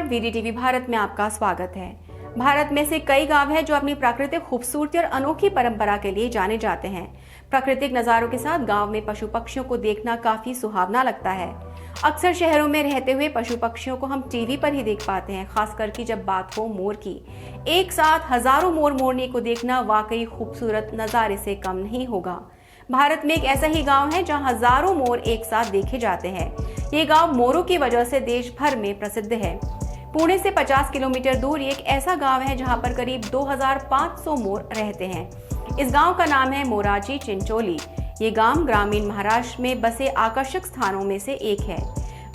वीडीटीवी भारत में आपका स्वागत है। भारत में से कई गांव हैं जो अपनी प्राकृतिक खूबसूरती और अनोखी परंपरा के लिए जाने जाते हैं। प्राकृतिक नज़ारों के साथ गांव में पशु पक्षियों को देखना काफी सुहावना लगता है। अक्सर शहरों में रहते हुए पशु पक्षियों को हम टीवी पर ही देख पाते हैं, खासकर कि जब बात हो मोर की। एक साथ हजारों मोर मोरनी को देखना वाकई खूबसूरत नज़ारे से कम नहीं होगा। भारत में एक ऐसा ही गांव है जहां हजारों मोर एक साथ देखे जाते हैं। ये गांव मोरों की वजह से देश भर में प्रसिद्ध है। पुणे से 50 किलोमीटर दूर एक ऐसा गांव है जहां पर करीब 2500 मोर रहते हैं। इस गांव का नाम है मोराची चिंचोली। ये गांव ग्रामीण महाराष्ट्र में बसे आकर्षक स्थानों में से एक है।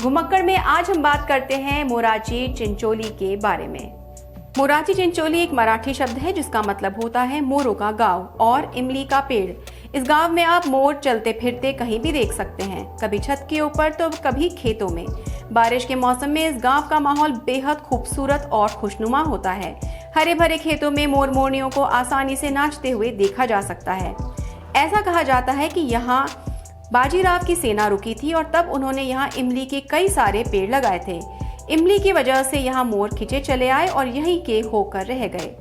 घुमक्कड़ में आज हम बात करते हैं मोराची चिंचोली के बारे में। मोराची चिंचोली एक मराठी शब्द है जिसका मतलब होता है मोरों का गांव और इमली का पेड़। इस गांव में आप मोर चलते फिरते कहीं भी देख सकते हैं, कभी छत के ऊपर तो कभी खेतों में। बारिश के मौसम में इस गांव का माहौल बेहद खूबसूरत और खुशनुमा होता है। हरे भरे खेतों में मोर मोरनियों को आसानी से नाचते हुए देखा जा सकता है। ऐसा कहा जाता है कि यहाँ बाजीराव की सेना रुकी थी और तब उन्होंने यहाँ इमली के कई सारे पेड़ लगाए थे। इमली की वजह से यहाँ मोर खिंचे चले आए और यहीं के होकर रह गए।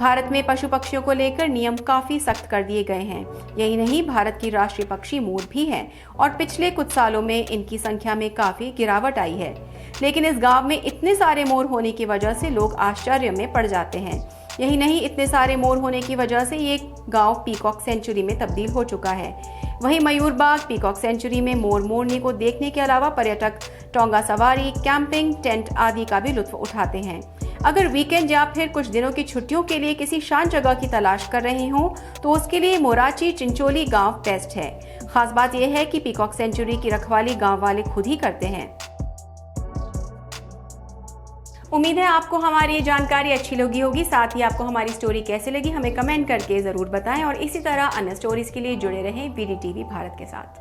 भारत में पशु पक्षियों को लेकर नियम काफी सख्त कर दिए गए हैं। यही नहीं, भारत की राष्ट्रीय पक्षी मोर भी है और पिछले कुछ सालों में इनकी संख्या में काफी गिरावट आई है। लेकिन इस गांव में इतने सारे मोर होने की वजह से लोग आश्चर्य में पड़ जाते हैं। यही नहीं, इतने सारे मोर होने की वजह से ये गांव पीकॉक सेंचुरी में तब्दील हो चुका है। वहीं मयूरबाग पीकॉक सेंचुरी में मोर मोरनी को देखने के अलावा पर्यटक टोंगा सवारी, कैंपिंग, टेंट आदि का भी लुत्फ उठाते हैं। अगर वीकेंड या फिर कुछ दिनों की छुट्टियों के लिए किसी शांत जगह की तलाश कर रहे हो तो उसके लिए मोराची चिंचोली गांव बेस्ट है। खास बात यह है कि पीकॉक सेंचुरी की रखवाली गांव वाले खुद ही करते हैं। उम्मीद है आपको हमारी ये जानकारी अच्छी लगी होगी। साथ ही आपको हमारी स्टोरी कैसे लगी हमें कमेंट करके जरूर बताएं और इसी तरह अन्य स्टोरीज के लिए जुड़े रहें वीडीटीवी भारत के साथ।